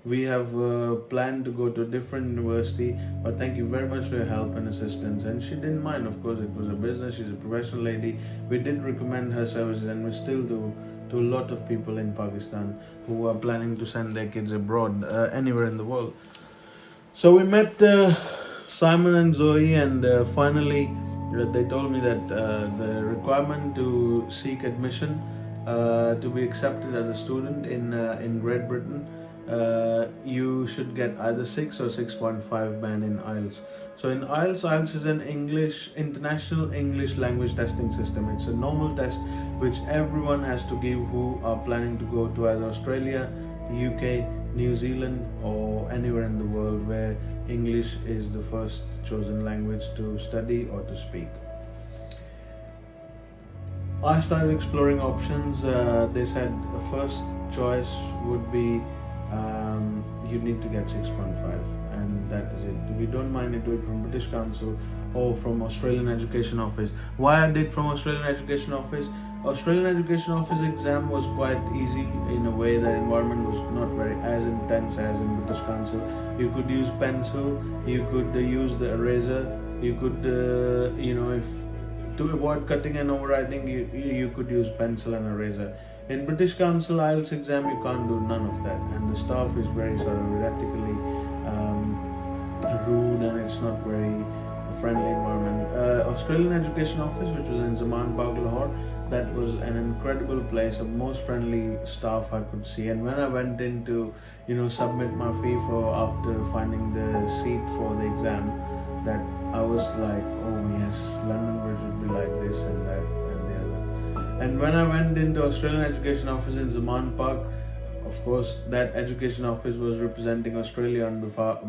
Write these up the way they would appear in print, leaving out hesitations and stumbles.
We have planned to go to a different university, but thank you very much for your help and assistance. And she didn't mind, of course, it was a business, she's a professional lady. We did recommend her services, and we still do to a lot of people in Pakistan who are planning to send their kids abroad, anywhere in the world. So we met Simon and Zoe, and finally they told me that the requirement to seek admission to be accepted as a student in Great Britain, you should get either 6 or 6.5 band in IELTS. So in IELTS is an international English language testing system. It's a normal test which everyone has to give who are planning to go to either Australia, UK, New Zealand, or anywhere in the world where English is the first chosen language to study or to speak. I started exploring options. They said the first choice would be you need to get 6.5, and that is it. If you don't mind, you do it from British Council or from Australian Education Office. Why I did from Australian Education Office? Australian Education Office exam was quite easy in a way. The environment was not very as intense as in British Council. You could use pencil, you could use the eraser, you could if to avoid cutting and overwriting, you could use pencil and eraser. In British Council IELTS exam, you can't do none of that, and the staff is very sort of erratically rude, and it's not very friendly environment. Australian Education Office, which was in Zaman Park, Lahore, that was an incredible place, the most friendly staff I could see. And when I went in to submit my fee for after finding the seat for the exam, that I was like, oh yes, London Bridge would be like this and that and the other. And when I went into Australian Education Office in Zaman Park, of course, that education office was representing Australia on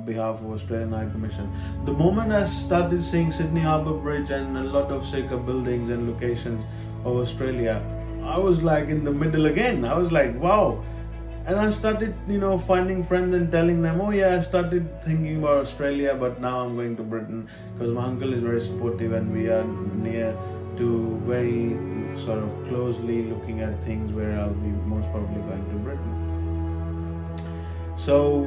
behalf of Australian High Commission. The moment I started seeing Sydney Harbour Bridge and a lot of Seika buildings and locations of Australia, I was like in the middle again. I was like, wow. And I started, finding friends and telling them, oh yeah, I started thinking about Australia, but now I'm going to Britain because my uncle is very supportive and we are near to very sort of closely looking at things where I'll be most probably going to Britain. So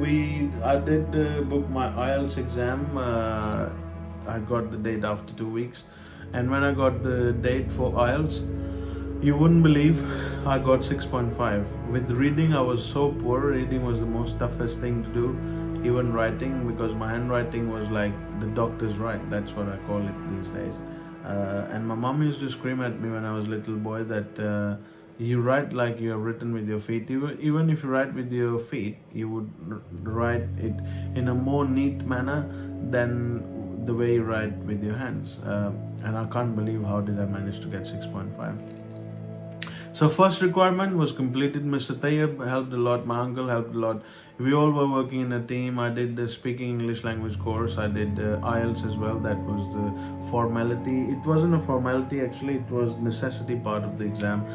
I did book my IELTS exam. I got the date after 2 weeks, and when I got the date for IELTS, you wouldn't believe I got 6.5. With reading, I was so poor. Reading was the most toughest thing to do, even writing, because my handwriting was like the doctor's write. That's what I call it these days. And my mom used to scream at me when I was a little boy that you write like you have written with your feet. Even if you write with your feet, you would write it in a more neat manner than the way you write with your hands. And I can't believe how did I manage to get 6.5. So first requirement was completed. Mr. Tayyab helped a lot. My uncle helped a lot. We all were working in a team. I did the speaking English language course. I did IELTS as well. That was the formality. It wasn't a formality actually. It was necessity part of the exam.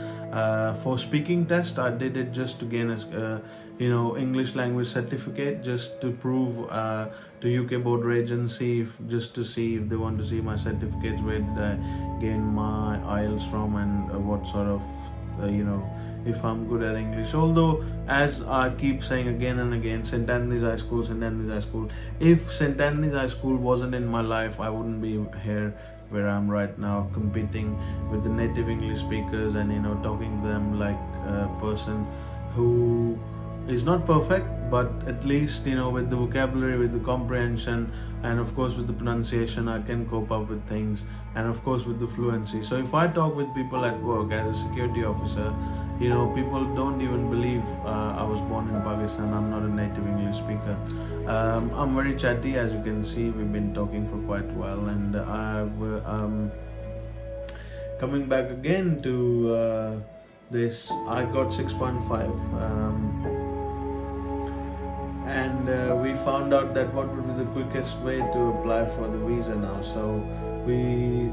For speaking test, I did it just to gain a English language certificate, just to prove to UK border agency, just to see if they want to see my certificates, where did I gain my IELTS from, and what sort of if I'm good at English. Although, as I keep saying again and again, St. Anthony's High School. If St. Anthony's High School wasn't in my life, I wouldn't be here where I'm right now, competing with the native English speakers and talking to them like a person who is not perfect, but at least with the vocabulary, with the comprehension, and of course with the pronunciation, I can cope up with things, and of course with the fluency. So if I talk with people at work as a security officer, people don't even believe I was born in Pakistan. I'm not a native English speaker. I'm very chatty, as you can see. We've been talking for quite a while, and coming back again to this, I got 6.5. And we found out that what would be the quickest way to apply for the visa now. So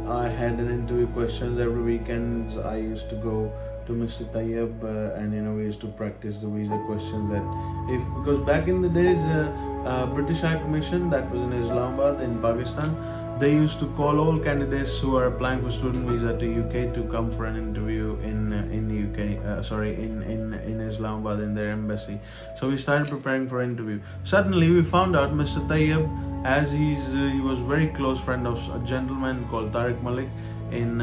I had an interview questions every weekend. I used to go to Mr. Tayyab and we used to practice the visa questions. Because back in the days, British High Commission, that was in Islamabad in Pakistan, they used to call all candidates who are applying for student visa to UK to come for an interview in UK, in Islamabad, in their embassy. So we started preparing for interview. Suddenly we found out Mr. Tayyib, as he was very close friend of a gentleman called Tariq Malik in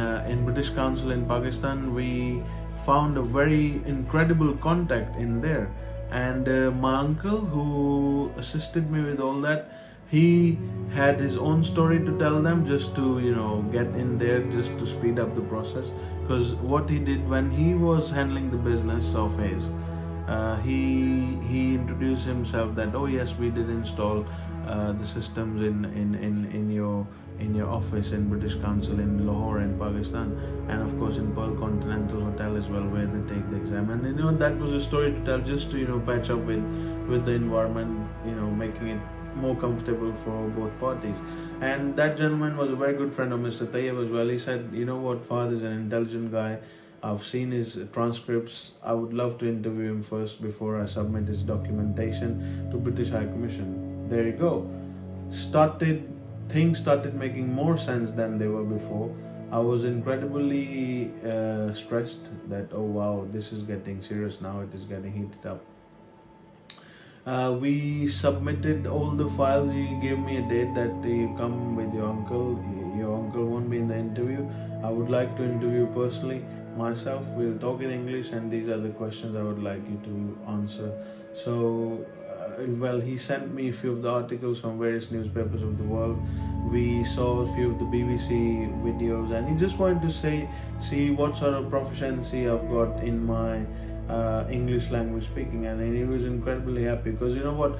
British Council in Pakistan. We found a very incredible contact in there, and my uncle who assisted me with all that, he had his own story to tell them, just to get in there, just to speed up the process. Because what he did when he was handling the business of his, he introduced himself that, oh yes, we did install the systems in your office in British Council in Lahore in Pakistan, and of course in Pearl Continental Hotel as well, where they take the exam. And that was a story to tell, just to patch up with the environment, making it more comfortable for both parties. And that gentleman was a very good friend of Mr. Tayyib as well. He said, you know what, Fahad is an intelligent guy. I've seen his transcripts. I would love to interview him first before I submit his documentation to British High Commission. There you go. Things started making more sense than they were before. I was incredibly stressed that, oh wow, this is getting serious now, it is getting heated up. We submitted all the files. He gave me a date that you come with your uncle. Your uncle won't be in the interview. I would like to interview personally myself. We'll talk in English, and these are the questions I would like you to answer. So, he sent me a few of the articles from various newspapers of the world. We saw a few of the BBC videos, and he just wanted to see what sort of proficiency I've got in my English language speaking, and he was incredibly happy, because you know what,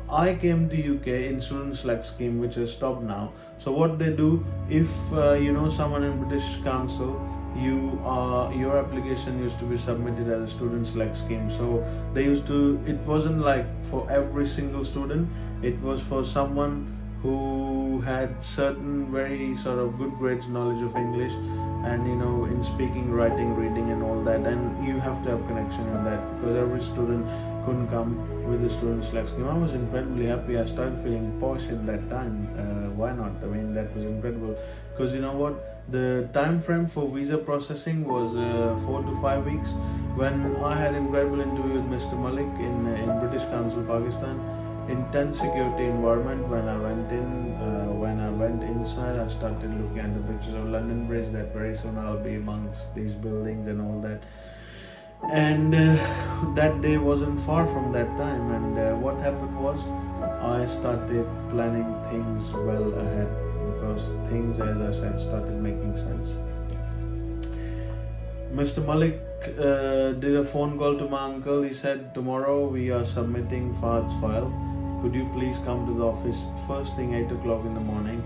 I came to UK in student select scheme, which has stopped now. So what they do, if someone in British Council, your application used to be submitted as a student select scheme. So it wasn't like for every single student, it was for someone who had certain very sort of good grades, knowledge of English, and in speaking, writing, reading and all that. And you have to have connection in that, because every student couldn't come with the student select scheme. I was incredibly happy. I started feeling posh in that time. Why not? I mean, that was incredible, because you know what, the time frame for visa processing was 4 to 5 weeks. When I had an incredible interview with Mr. Malik in British Council, Pakistan, intense security environment. When I went inside, I started looking at the pictures of London Bridge, that very soon I'll be amongst these buildings and all that. And that day wasn't far from that time, and what happened was, I started planning things well ahead, because things, as I said, started making sense. Mr. Malik did a phone call to my uncle. He said, tomorrow we are submitting Fahad's file. Could you please come to the office first thing 8 o'clock in the morning,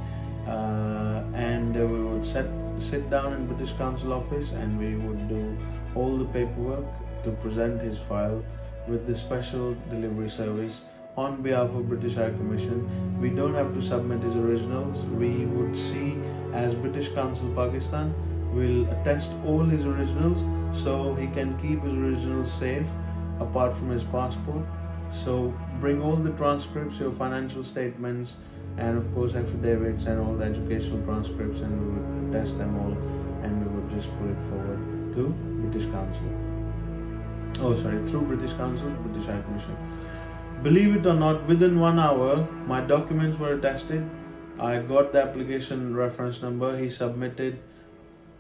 and we would sit down in British Council office, and we would do all the paperwork to present his file with the special delivery service on behalf of British High Commission. We don't have to submit his originals. We would see, as British Council Pakistan, will attest all his originals, so he can keep his originals safe apart from his passport. So bring all the transcripts, your financial statements, and of course affidavits and all the educational transcripts, and we would test them all, and we would just put it forward to British Council. Through British Council to British High Commission. Believe it or not, within 1 hour, my documents were attested. I got the application reference number. He submitted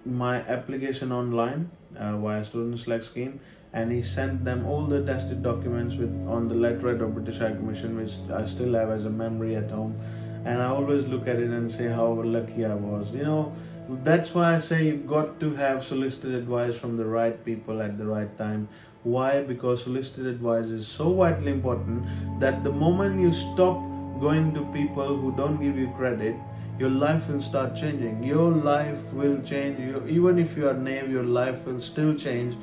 my application online via student select scheme, and he sent them all the attested documents on the letterhead of British High Commission, which I still have as a memory at home. And I always look at it and say how lucky I was. That's why I say you've got to have solicited advice from the right people at the right time. Why? Because solicited advice is so vitally important that the moment you stop going to people who don't give you credit, your life will start changing. Your life will change. Even if you are naive, your life will still change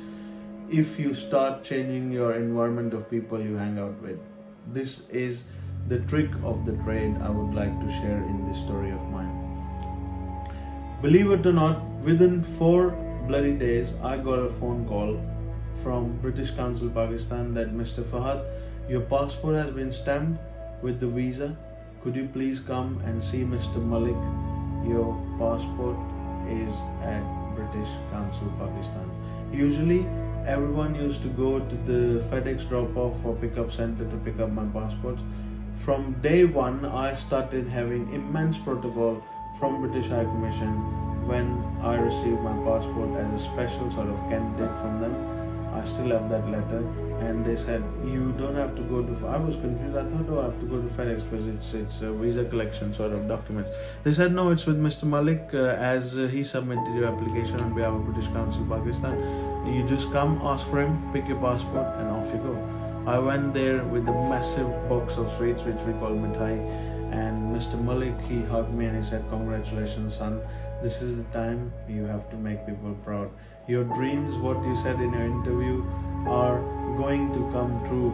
if you start changing your environment of people you hang out with. This is the trick of the trade I would like to share in this story of mine. Believe it or not, within 4 bloody days, I got a phone call from British Council Pakistan that, Mr. Fahad, your passport has been stamped with the visa. Could you please come and see Mr. Malik? Your passport is at British Council Pakistan. Usually everyone used to go to the FedEx drop-off or pickup center to pick up my passports. From day one, I started having immense protocol from British High Commission when I received my passport as a special sort of candidate from them. I still have that letter, and they said you don't have to go to. I was confused. I thought, I have to go to FedEx because it's a visa collection sort of document. They said no, it's with Mr. Malik as he submitted your application on behalf of British Council Pakistan. You just come, ask for him, pick your passport, and off you go. I went there with a massive box of sweets which we call mithai, and Mr. Malik, he hugged me and he said, "Congratulations, son. This is the time you have to make people proud. Your dreams, what you said in your interview, are going to come true.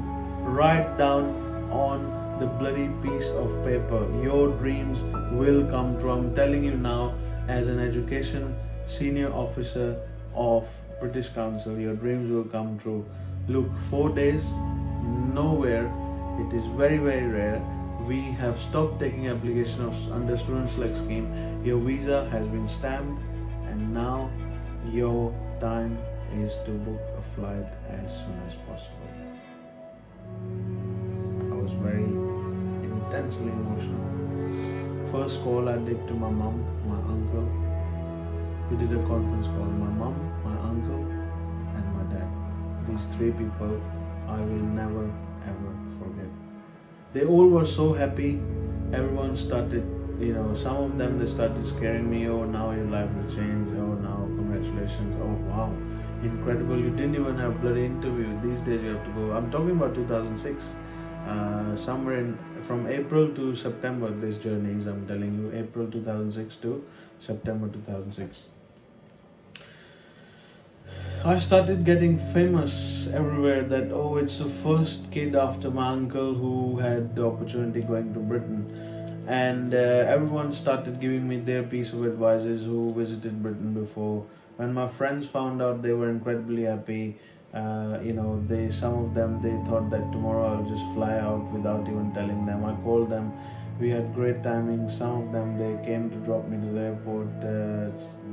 Write down on the bloody piece of paper. Your dreams will come true. I'm telling you now, as an education senior officer of British Council, your dreams will come true. Look, 4 days, nowhere. It is very, very rare. We have stopped taking application under student select scheme. Your visa has been stamped, and now your time is to book a flight as soon as possible." I was very intensely emotional. First call I did to my mom, my uncle. We did a conference call. My mom, my uncle, and my dad. These three people I will never ever forget. They all were so happy. Everyone started, some of them, they started scaring me. "Oh, now your life will change. Oh, now congratulations. Oh, wow, incredible. You didn't even have bloody interview. These days you have to go." I'm talking about 2006. Somewhere from April to September, this journey is, I'm telling you, April 2006 to September 2006. I started getting famous everywhere that, it's the first kid after my uncle who had the opportunity going to Britain. And everyone started giving me their piece of advices who visited Britain before. When my friends found out, they were incredibly happy. Some of them, they thought that tomorrow I'll just fly out without even telling them. I called them. We had great timing. Some of them, they came to drop me to the airport.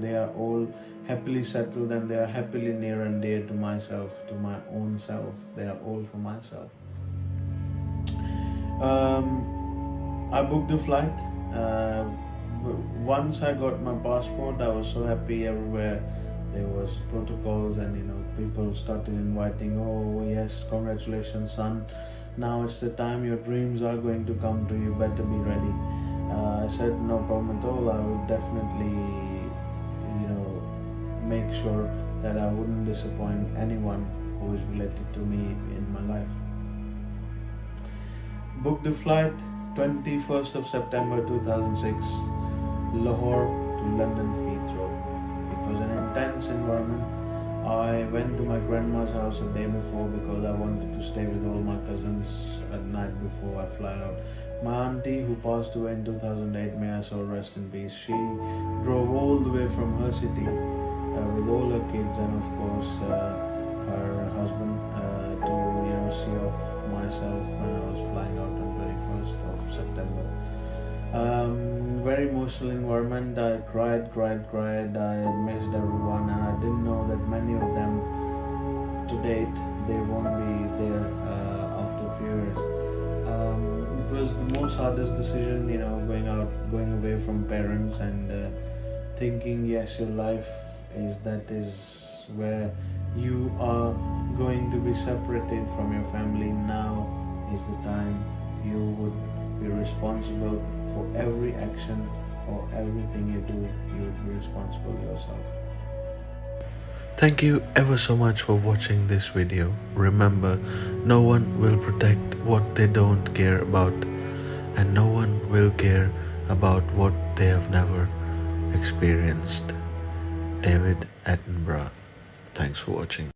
They are all happily settled, and they are happily near and dear to myself, to my own self. They are all for myself. I booked a flight. Once I got my passport, I was so happy. Everywhere there was protocols, and people started inviting. "Oh yes, congratulations, son. Now it's the time. Your dreams are going to come true. You better be ready." I said, "No problem at all. I would definitely, make sure that I wouldn't disappoint anyone who is related to me in my life." Booked the flight 21st of September 2006, Lahore to London Heathrow. It was an intense environment. I went to my grandma's house a day before because I wanted to stay with all my cousins at night before I fly out. My auntie, who passed away in 2008, may I so rest in peace, she drove all the way from her city with all her kids and of course her husband to see off myself when I was flying out on 21st of September. Very emotional environment. I cried. I missed everyone, and I didn't know that many of them to date, they won't be there after a few years. It was the most hardest decision, going away from parents and thinking, yes, your life is where you are going to be separated from your family. Now is the time you would be responsible for every action or everything you do. You would be responsible yourself. Thank you ever so much for watching this video. Remember, no one will protect what they don't care about, and no one will care about what they have never experienced. David Attenborough. Thanks for watching.